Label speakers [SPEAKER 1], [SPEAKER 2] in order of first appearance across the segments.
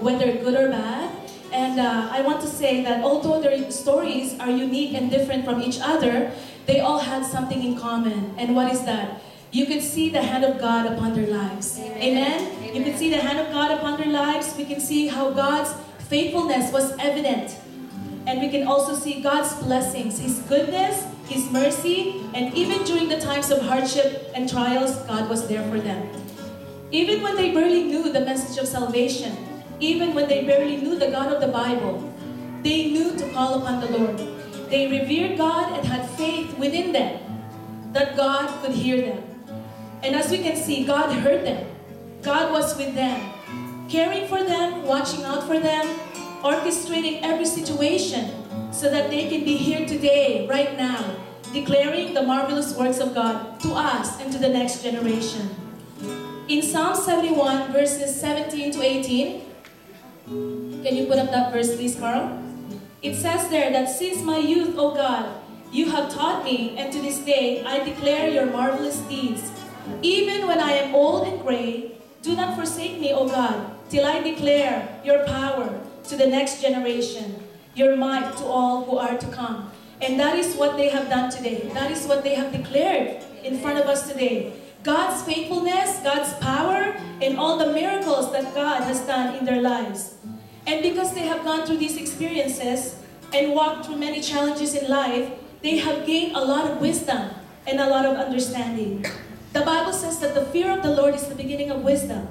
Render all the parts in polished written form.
[SPEAKER 1] whether good or bad. And I want to say that although their stories are unique and different from each other, they all had something in common. And what is that? You could see the hand of God upon their lives.
[SPEAKER 2] Amen.
[SPEAKER 1] Amen? You could see the hand of God upon their lives. We can see how God's faithfulness was evident. And we can also see God's blessings, His goodness, His mercy, and even during the times of hardship and trials, God was there for them. Even when they barely knew the message of salvation, even when they barely knew the God of the Bible, they knew to call upon the Lord. They revered God and had faith within them that God could hear them. And as we can see, God heard them. God was with them, caring for them, watching out for them, orchestrating every situation so that they can be here today, right now, declaring the marvelous works of God to us and to the next generation. In Psalm 71, verses 17 to 18, can you put up that verse, please, Carl? It says there that since my youth, O God, you have taught me, and to this day I declare your marvelous deeds. Even when I am old and gray, do not forsake me, O God, till I declare your power to the next generation, your might to all who are to come. And that is what they have done today. That is what they have declared in front of us today. God's faithfulness, God's power, and all the miracles that God has done in their lives. And because they have gone through these experiences and walked through many challenges in life, they have gained a lot of wisdom and a lot of understanding. The Bible says that the fear of the Lord is the beginning of wisdom.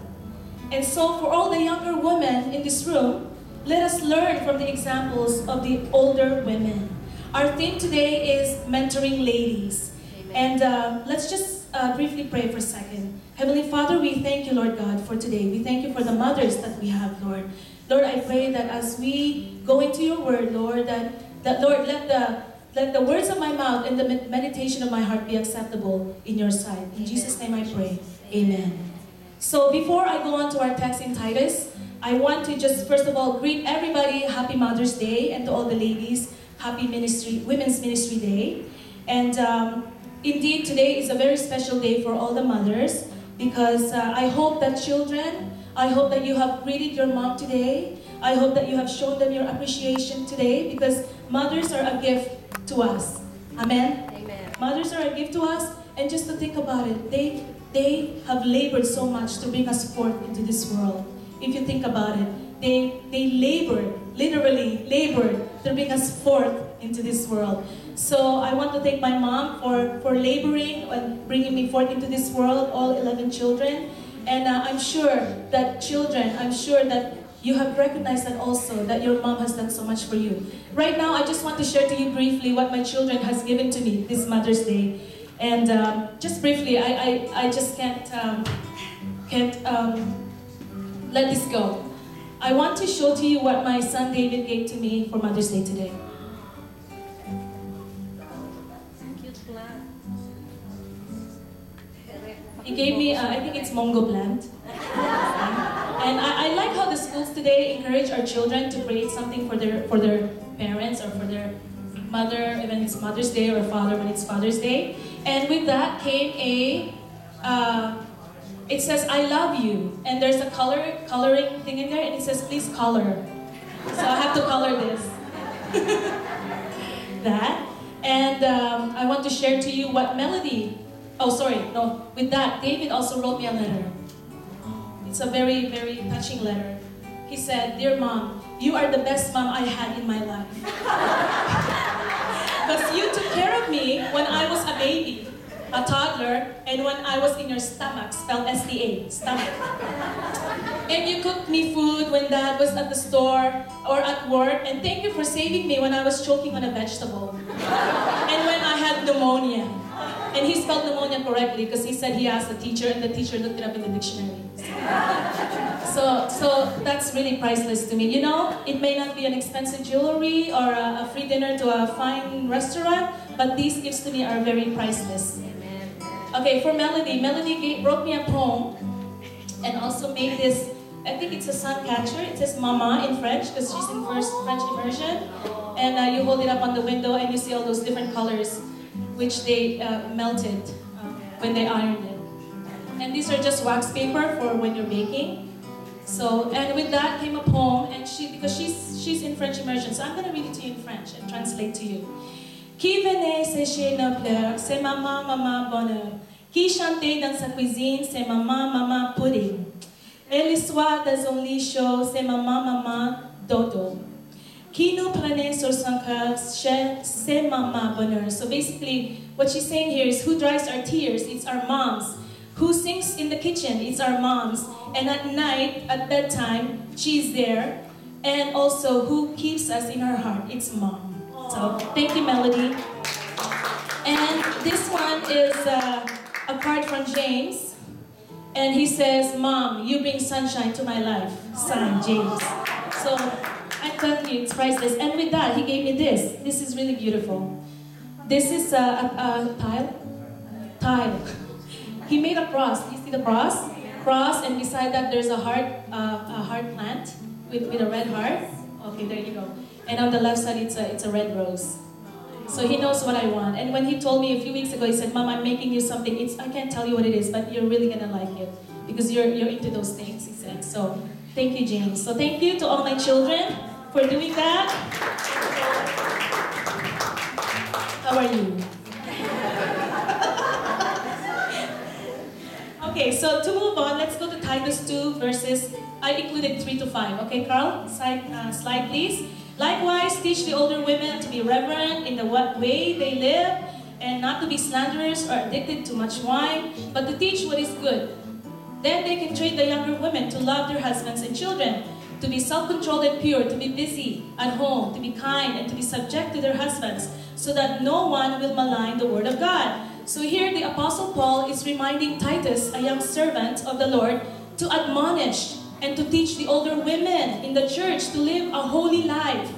[SPEAKER 1] And so for all the younger women in this room, let us learn from the examples of the older women. Our theme today is mentoring ladies. Amen. And let's just briefly pray for a second. Heavenly Father, we thank you, Lord God, for today. We thank you for the mothers that we have, Lord. Lord, I pray that as we go into your word, Lord, that Lord, let the words of my mouth and the meditation of my heart be acceptable in your sight. In Jesus' name I pray. Amen. So before I go on to our text in Titus, I want to just first of all greet everybody Happy Mother's Day, and to all the ladies, Happy Women's Ministry Day. And indeed, today is a very special day for all the mothers, because I hope that I hope that you have greeted your mom today. I hope that you have shown them your appreciation today, because mothers are a gift to us. Amen?
[SPEAKER 2] Amen.
[SPEAKER 1] Mothers are a gift to us, and just to think about it, they have labored so much to bring us forth into this world. If you think about it, they labored, literally labored to bring us forth into this world. So I want to thank my mom for laboring and bringing me forth into this world, all 11 children. And I'm sure that you have recognized that also, that your mom has done so much for you. Right now, I just want to share to you briefly what my children has given to me this Mother's Day. And just briefly, I just can't let this go. I want to show to you what my son David gave to me for Mother's Day today.
[SPEAKER 2] Cute plant.
[SPEAKER 1] He gave me, I think it's Mongo plant. And I like how the schools today encourage our children to create something for their parents or for their mother when it's Mother's Day, or father when it's Father's Day. And with that came it says, I love you. And there's a coloring thing in there, and it says, please color. So I have to color this. That. And I want to share to you what Melody, with that, David also wrote me a letter. It's a very, very touching letter. He said, dear mom, you are the best mom I had in my life. Because you took care of me when I was a baby, a toddler, and when I was in your stomach, spelled S-T-A, stomach. And you cooked me food when Dad was at the store or at work, and thank you for saving me when I was choking on a vegetable. And when I had pneumonia. And he spelled pneumonia correctly because he said he asked the teacher, and the teacher looked it up in the dictionary. So that's really priceless to me. You know, it may not be an expensive jewelry or a free dinner to a fine restaurant, but these gifts to me are very priceless. Okay, for Melody, wrote me a poem and also made this, I think it's a sun catcher. It says Mama in French because she's in first French immersion. And you hold it up on the window and you see all those different colors which they melted when they ironed it. And these are just wax paper for when you're baking. So, and with that came a poem French immersion, so I'm going to read it to you in French and translate to you. Qui venait sécher nos pleurs, c'est maman, maman bonheur. Qui chantait dans sa cuisine, c'est maman, maman pudding. Et le soir dans un lit chaud, c'est maman, maman dodo. Qui nous prenait sur son cœur, c'est maman bonheur. So basically, what she's saying here is who dries our tears? It's our moms. Who sings in the kitchen? It's our moms. And at night, at bedtime, she's there. And also, who keeps us in our heart? It's mom. So, thank you, Melody. And this one is a card from James. And he says, Mom, you bring sunshine to my life. Signed, James. So, I'm telling you, it's priceless. And with that, he gave me this. This is really beautiful. This is a tile. He made a cross. You see the cross? Cross, and beside that there's a heart plant with a red heart. Okay, there you go. And on the left side, it's a red rose. So he knows what I want. And when he told me a few weeks ago, he said, Mom, I'm making you something. I can't tell you what it is, but you're really gonna like it because you're into those things, he said. So thank you, James. So thank you to all my children for doing that. How are you? Okay, so to move on, let's go to Titus 2 verses, I included 3 to 5. Okay, Carl, slide please. Likewise, teach the older women to be reverent in the way they live, and not to be slanderers or addicted to much wine, but to teach what is good. Then they can train the younger women to love their husbands and children, to be self-controlled and pure, to be busy at home, to be kind, and to be subject to their husbands, so that no one will malign the word of God. So here the Apostle Paul is reminding Titus, a young servant of the Lord, to admonish and to teach the older women in the church to live a holy life,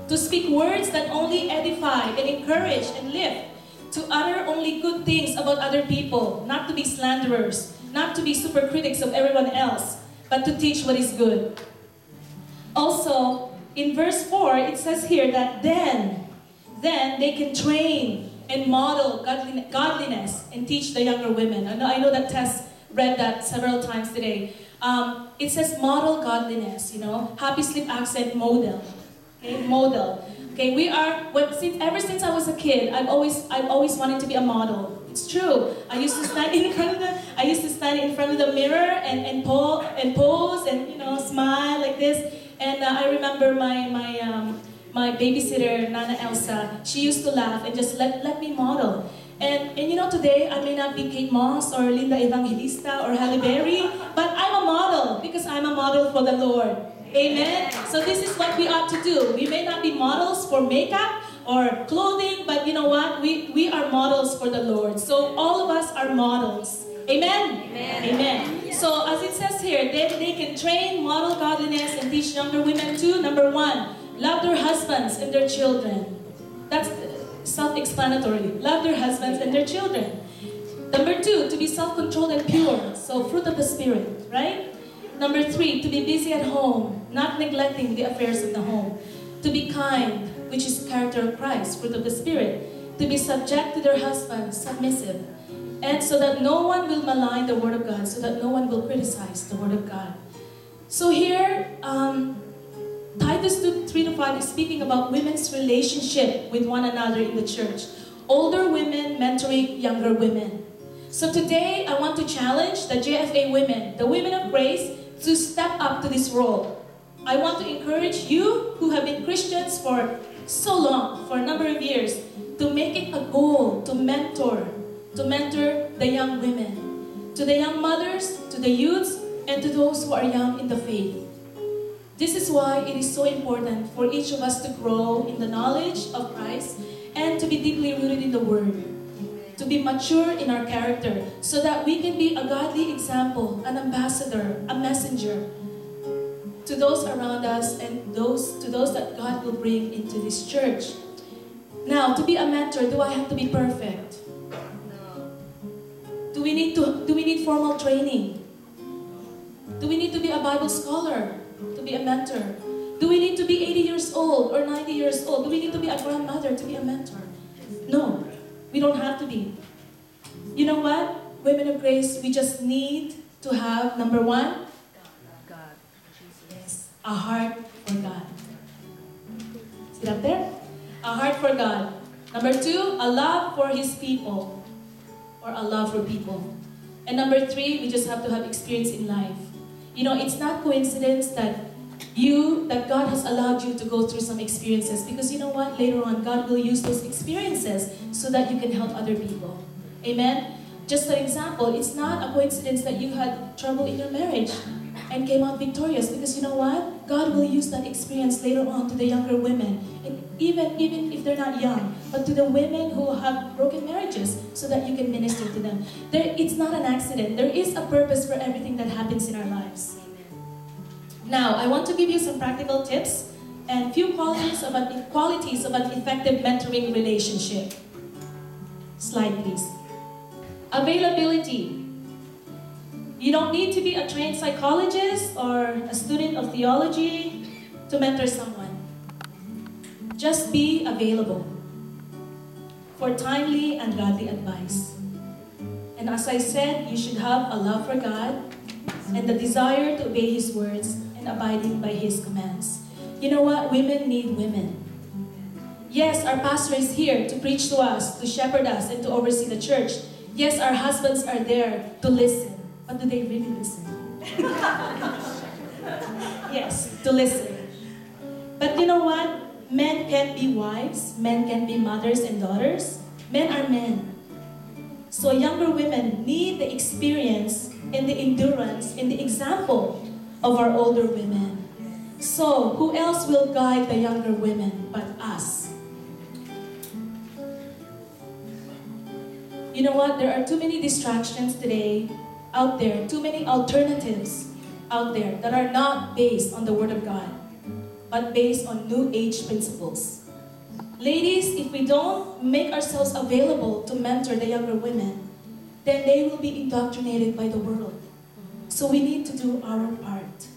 [SPEAKER 1] to speak words that only edify and encourage and lift, to utter only good things about other people, not to be slanderers, not to be super critics of everyone else, but to teach what is good. Also, in verse 4, it says here that then they can train and model godliness and teach the younger women. I know that Tess read that several times today. It says model godliness, Happy Sleep accent model. Okay, model. Okay, ever since I was a kid, I've always wanted to be a model. It's true. I used to stand in front of the mirror and pose and smile like this. And I remember my babysitter, Nana Elsa, she used to laugh and just let me model. And today I may not be Kate Moss or Linda Evangelista or Halle Berry, but I'm a model because I'm a model for the Lord. Amen? So this is what we ought to do. We may not be models for makeup or clothing, but you know what? We are models for the Lord. So all of us are models. Amen? Amen. Amen. So as it says here, they can train, model godliness, and teach younger women too. Number 1, love their husbands and their children. That's self-explanatory. Love their husbands and their children. Number 2, to be self-controlled and pure. So fruit of the Spirit, right? Number 3, to be busy at home, not neglecting the affairs of the home. To be kind, which is character of Christ, fruit of the Spirit. To be subject to their husbands, submissive. And so that no one will malign the word of God, so that no one will criticize the word of God. So here, Titus 2, 3 to 5 is speaking about women's relationship with one another in the church. Older women mentoring younger women. So today, I want to challenge the JFA women, the women of grace, to step up to this role. I want to encourage you who have been Christians for so long, for a number of years, to make it a goal to mentor the young women, to the young mothers, to the youths, and to those who are young in the faith. This is why it is so important for each of us to grow in the knowledge of Christ and to be deeply rooted in the Word, to be mature in our character, so that we can be a godly example, an ambassador, a messenger to those around us and to those that God will bring into this church. Now, to be a mentor, do I have to be perfect? Do we need formal training? Do we need to be a Bible scholar to be a mentor? Do we need to be 80 years old or 90 years old? Do we need to be a grandmother to be a mentor? No, we don't have to be. You know what? Women of grace, we just need to have, number 1,
[SPEAKER 2] God.
[SPEAKER 1] yes, a heart for God. for God. Number 2, a love for His people, or a love for people. And number 3, we just have to have experience in life. You know, it's not coincidence that God has allowed you to go through some experiences, because you know what? Later on, God will use those experiences so that you can help other people. Amen? Just an example, it's not a coincidence that you had trouble in your marriage and came out victorious, because you know what? God will use that experience later on to the younger women, and even if they're not young, but to the women who have broken marriages, so that you can minister to them. It's not an accident. There is a purpose for everything that happens in our lives. Now, I want to give you some practical tips and few qualities of an effective mentoring relationship. Slide, please. Availability. You don't need to be a trained psychologist or a student of theology to mentor someone. Just be available for timely and godly advice. And as I said, you should have a love for God and the desire to obey His words and abiding by His commands. You know what? Women need women. Yes, our pastor is here to preach to us, to shepherd us, and to oversee the church. Yes, our husbands are there to listen. But do they really listen? Yes, to listen. But you know what? Men can be wives, men can be mothers and daughters. Men are men. So younger women need the experience and the endurance and the example of our older women. So who else will guide the younger women but us? You know what? There are too many distractions today out there, too many alternatives out there that are not based on the Word of God, but based on New Age principles. Ladies, if we don't make ourselves available to mentor the younger women, then they will be indoctrinated by the world. So we need to do our part.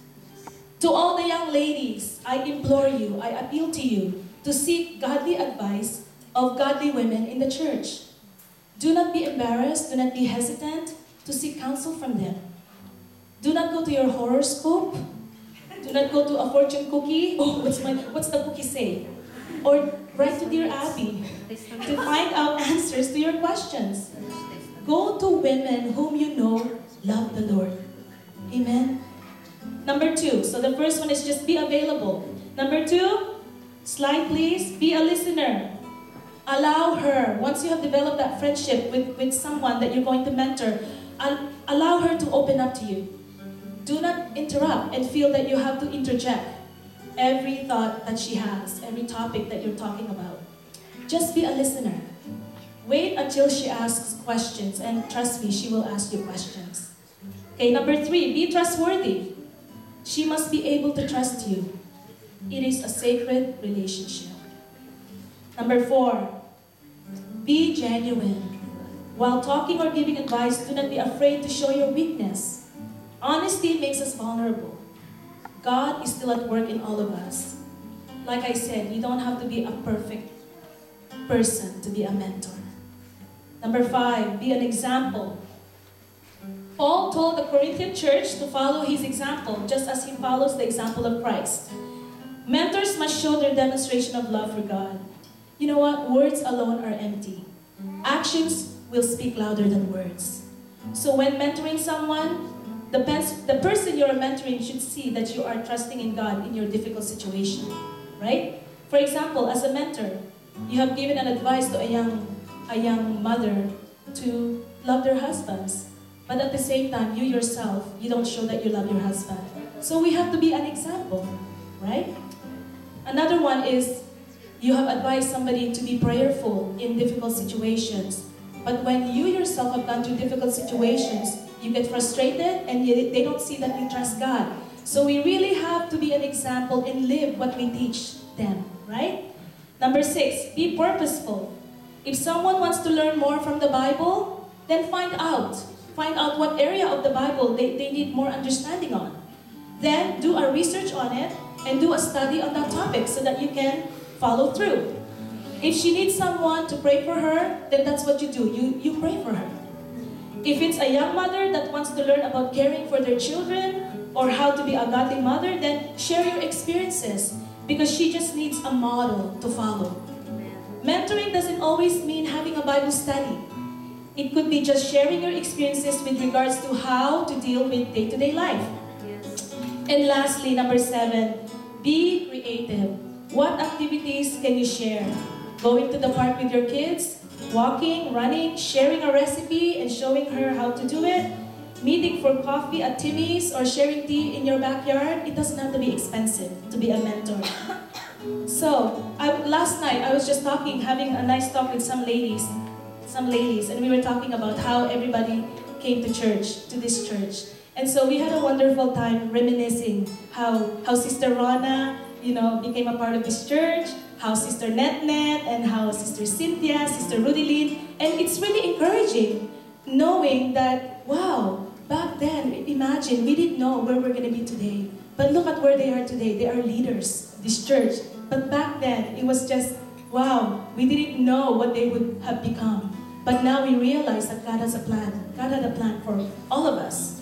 [SPEAKER 1] To all the young ladies, I implore you, I appeal to you to seek godly advice of godly women in the church. Do not be embarrassed, do not be hesitant to seek counsel from them. Do not go to your horoscope. Do not go to a fortune cookie. Oh, what's the cookie say? Or write to Dear Abby to find out answers to your questions. Go to women whom you know love the Lord. Amen? Number 2, so the first one is just be available. Number 2, slide please, be a listener. Allow her, once you have developed that friendship with someone that you're going to mentor, allow her to open up to you. Do not interrupt and feel that you have to interject every thought that she has, every topic that you're talking about. Just be a listener. Wait until she asks questions, and trust me, she will ask you questions. Okay, number 3, be trustworthy. She must be able to trust you. It is a sacred relationship. Number 4, be genuine. While talking or giving advice, do not be afraid to show your weakness. Honesty makes us vulnerable. God is still at work in all of us. Like I said, you don't have to be a perfect person to be a mentor. Number 5, be an example. Paul told the Corinthian church to follow his example, just as he follows the example of Christ. Mentors must show their demonstration of love for God. You know what? Words alone are empty. Actions will speak louder than words. So when mentoring someone, the person you're mentoring should see that you are trusting in God in your difficult situation, right? For example, as a mentor, you have given an advice to a young mother to love their husbands. But at the same time, you yourself, you don't show that you love your husband. So we have to be an example, right? Another one is, you have advised somebody to be prayerful in difficult situations. But when you yourself have gone through difficult situations, you get frustrated and they don't see that you trust God. So we really have to be an example and live what we teach them, right? Number 6, be purposeful. If someone wants to learn more from the Bible, then find out. Find out what area of the Bible they need more understanding on. Then do a research on it and do a study on that topic so that you can follow through. If she needs someone to pray for her, then that's what you do. You pray for her. If it's a young mother that wants to learn about caring for their children or how to be a godly mother, then share your experiences because she just needs a model to follow. Mentoring doesn't always mean having a Bible study. It could be just sharing your experiences with regards to how to deal with day-to-day life.
[SPEAKER 2] Yes.
[SPEAKER 1] And lastly, number 7, be creative. What activities can you share? Going to the park with your kids? Walking, running, sharing a recipe and showing her how to do it? Meeting for coffee at Timmy's or sharing tea in your backyard? It doesn't have to be expensive to be a mentor. So, last night I was just having a nice talk with some ladies, and we were talking about how everybody came to church, to this church. And so we had a wonderful time reminiscing how Sister Rona, became a part of this church, how Sister Netnet, and how Sister Cynthia, Sister Rudilyn, and it's really encouraging knowing that, wow, back then, imagine, we didn't know where we're going to be today. But look at where they are today. They are leaders of this church. But back then, it was just, wow, we didn't know what they would have become. But now we realize that God has a plan. God had a plan for all of us.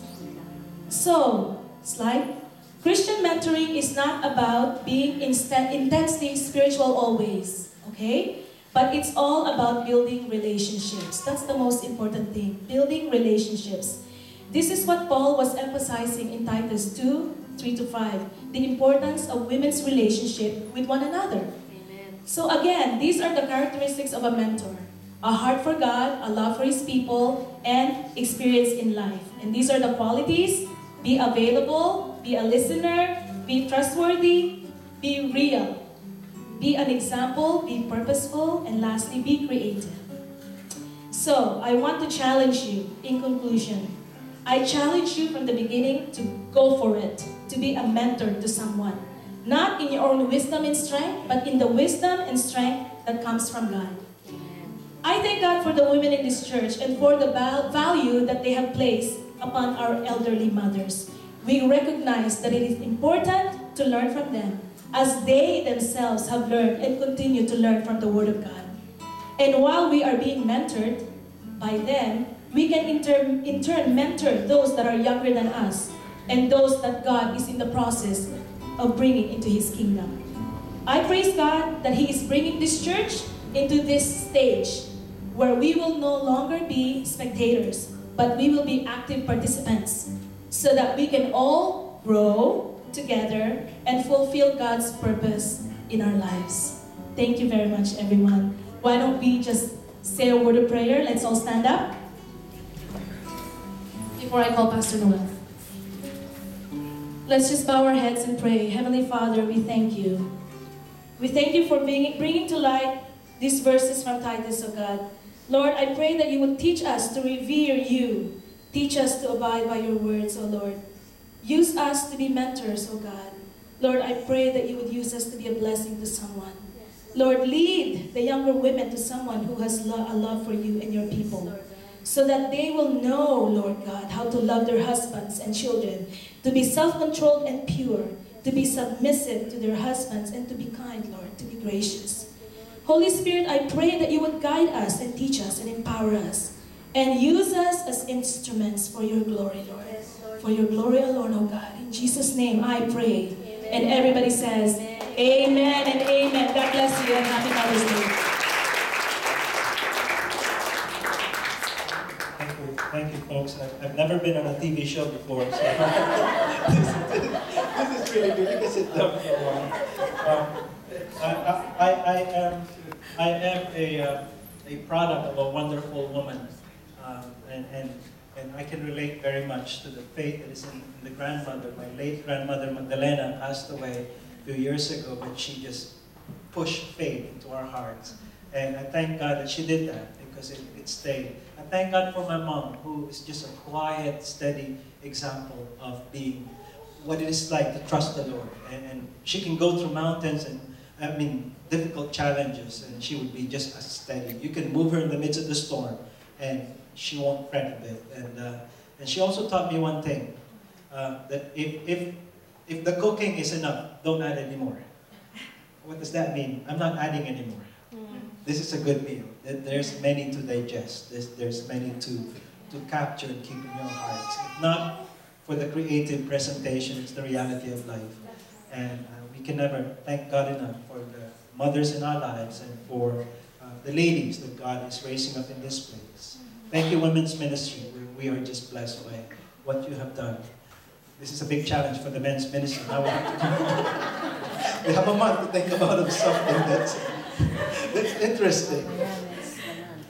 [SPEAKER 1] So, slide. Christian mentoring is not about being intensely spiritual always, okay? But it's all about building relationships. That's the most important thing, building relationships. This is what Paul was emphasizing in Titus 2:3-5, the importance of women's relationship with one another.
[SPEAKER 2] Amen.
[SPEAKER 1] So again, these are the characteristics of a mentor. A heart for God, a love for His people, and experience in life. And these are the qualities: be available, be a listener, be trustworthy, be real, be an example, be purposeful, and lastly, be creative. So, I want to challenge you in conclusion. I challenge you from the beginning to go for it, to be a mentor to someone. Not in your own wisdom and strength, but in the wisdom and strength that comes from God. I thank God for the women in this church and for the value that they have placed upon our elderly mothers. We recognize that it is important to learn from them as they themselves have learned and continue to learn from the Word of God. And while we are being mentored by them, we can in turn mentor those that are younger than us and those that God is in the process of bringing into His kingdom. I praise God that He is bringing this church into this stage where we will no longer be spectators, but we will be active participants so that we can all grow together and fulfill God's purpose in our lives. Thank you very much, everyone. Why don't we just say a word of prayer? Let's all stand up before I call Pastor Noel. Let's just bow our heads and pray. Heavenly Father, we thank you. We thank you for bringing to light these verses from Titus, O God. Lord, I pray that you would teach us to revere you. Teach us to abide by your words, O Lord. Use us to be mentors, O God. Lord, I pray that you would use us to be a blessing to someone. Lord, lead the younger women to someone who has a love for you and your people, so that they will know, Lord God, how to love their husbands and children, to be self-controlled and pure, to be submissive to their husbands, and to be kind, Lord, to be gracious. Holy Spirit, I pray that you would guide us and teach us and empower us and use us as instruments for your glory, Lord. For your glory alone, oh God. In Jesus' name I pray. Amen. And everybody says, amen and amen. God bless you and happy Mother's Day.
[SPEAKER 3] Thank you, folks. I've never been on a TV show before, so this is really good. You can sit down for a while. I am a product of a wonderful woman, and I can relate very much to the faith that is in the grandmother. My late grandmother Magdalena passed away a few years ago, but she just pushed faith into our hearts. And I thank God that she did that because it stayed. I thank God for my mom, who is just a quiet, steady example of being what it is like to trust the Lord. And she can go through mountains and difficult challenges, and she would be just as steady. You can move her in the midst of the storm, and she won't fret a bit. And she also taught me one thing, that if the cooking is enough, don't add any more. What does that mean? I'm not adding anymore. This is a good meal. There's many to digest. There's many to capture and keep in your hearts. If not for the creative presentation, it's the reality of life. And we can never thank God enough for the mothers in our lives and for the ladies that God is raising up in this place. Thank you, Women's Ministry. We are just blessed by what you have done. This is a big challenge for the men's ministry. Now we have to we have a month to think about something that's interesting.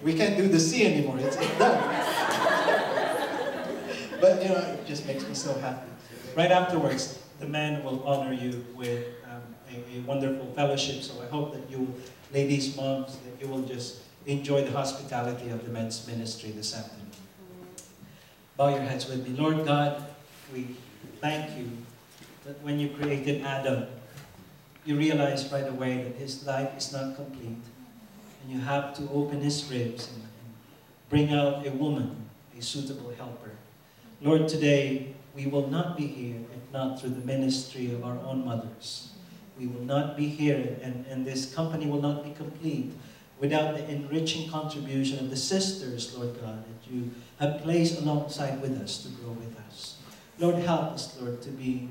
[SPEAKER 3] We can't do the C anymore. It's done. But you know, it just makes me so happy. Right afterwards, the men will honor you with a wonderful fellowship. So I hope that you, ladies, moms, that you will just enjoy the hospitality of the men's ministry this afternoon. Bow your heads with me. Lord God, we thank you that when you created Adam, you realized right away that his life is not complete. And you have to open his ribs and bring out a woman, a suitable helper. Lord, today we will not be here if not through the ministry of our own mothers. We will not be here, and this company will not be complete without the enriching contribution of the sisters, Lord God, that you have placed alongside with us to grow with us. Lord, help us, Lord, to be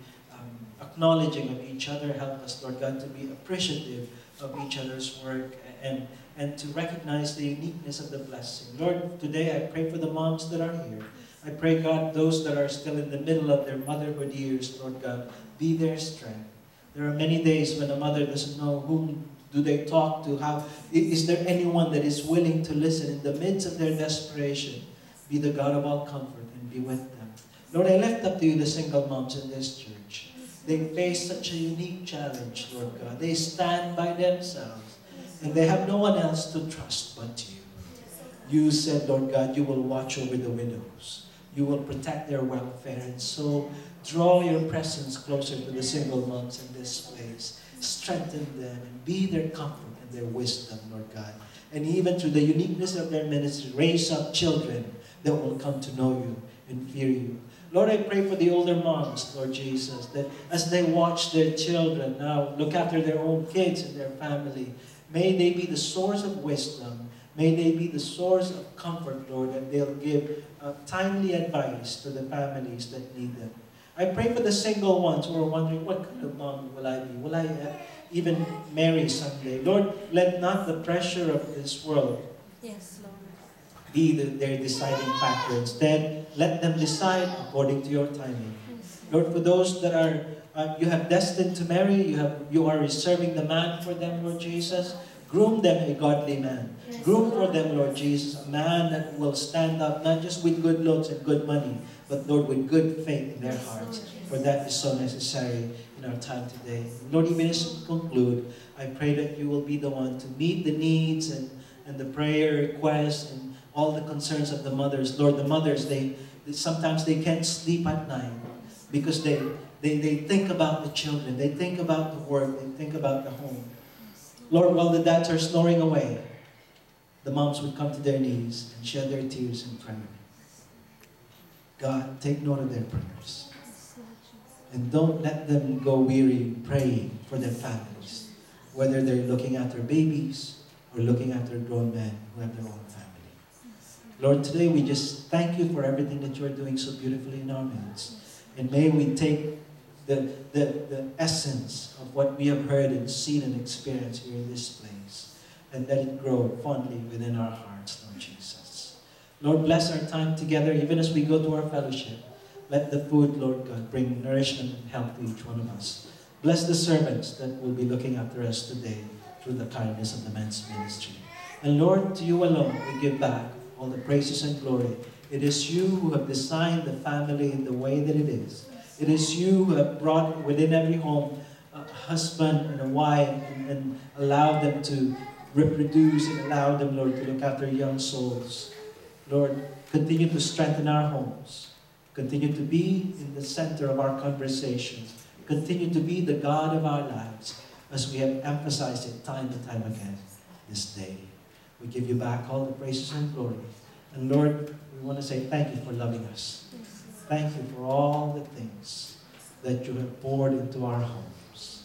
[SPEAKER 3] acknowledging of each other. Help us, Lord God, to be appreciative of each other's work and to recognize the uniqueness of the blessing. Lord, today I pray for the moms that are here. I pray, God, those that are still in the middle of their motherhood years, Lord God, be their strength. There are many days when a mother doesn't know whom do they talk to. Is there anyone that is willing to listen in the midst of their desperation? Be the God of all comfort and be with them. Lord, I lift up to you the single moms in this church. They face such a unique challenge, Lord God. They stand by themselves and they have no one else to trust but you. You said, Lord God, you will watch over the widows. You will protect their welfare. And so draw your presence closer to the single moms in this place. Strengthen them and be their comfort and their wisdom, Lord God. And even through the uniqueness of their ministry, raise up children that will come to know you and fear you. Lord, I pray for the older moms, Lord Jesus, that as they watch their children now look after their own kids and their family, may they be the source of wisdom. May they be the source of comfort, Lord, and they'll give timely advice to the families that need them. I pray for the single ones who are wondering, what kind of mom will I be? Will I even marry someday? Lord, let not the pressure of this world be their deciding factor. Instead, let them decide according to your timing. Lord, for those that are you have destined to marry, you are reserving the man for them, Lord Jesus. Groom them a godly man. Groom for them, Lord Jesus, a man that will stand up not just with good looks and good money, but Lord, with good faith in their hearts. For that is so necessary in our time today. Lord, even as we conclude, I pray that you will be the one to meet the needs and the prayer requests and all the concerns of the mothers. Lord, the mothers, sometimes they can't sleep at night because they think about the children, they think about the work, they think about the home. Lord, while the dads are snoring away, the moms would come to their knees and shed their tears in prayer. God, take note of their prayers. And don't let them go weary praying for their families, whether they're looking after babies or looking after grown men who have their own family. Lord, today we just thank you for everything that you are doing so beautifully in our midst. And may we take the essence of what we have heard and seen and experienced here in this place, and let it grow fondly within our hearts, Lord Jesus. Lord, bless our time together, even as we go to our fellowship. Let the food, Lord God, bring nourishment and health to each one of us. Bless the servants that will be looking after us today through the kindness of the men's ministry. And Lord, to you alone we give back all the praises and glory. It is you who have designed the family in the way that it is. It is you who have brought within every home a husband and a wife and allowed them to reproduce and allowed them, Lord, to look after young souls. Lord, continue to strengthen our homes. Continue to be in the center of our conversations. Continue to be the God of our lives, as we have emphasized it time and time again this day. We give you back all the praises and glory. And Lord, we want to say thank you for loving us. Thank you for all the things that you have poured into our homes.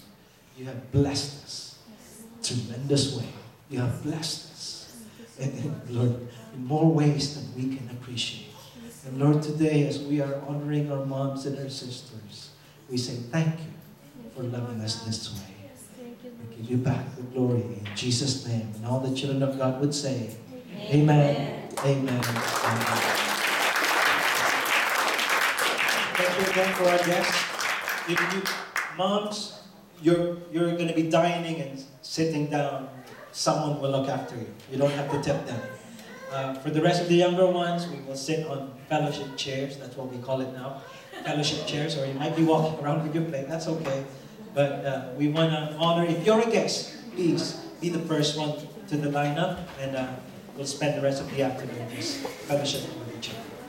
[SPEAKER 3] You have blessed us in a tremendous way. You have blessed us, and Lord, in more ways than we can appreciate. And Lord, today as we are honoring our moms and our sisters, we say thank you for loving us this way. We give you back the glory in Jesus' name. And all the children of God would say, Amen. Amen. Amen. Thank you again for our guests. If you, moms, you're going to be dining and sitting down. Someone will look after you. You don't have to tip them. For the rest of the younger ones, we will sit on fellowship chairs. That's what we call it now. Fellowship chairs, or you might be walking around with your plate. That's okay. But we want to honor, if you're a guest, please be the first one to the lineup, and we'll spend the rest of the afternoon just fellowship with each other.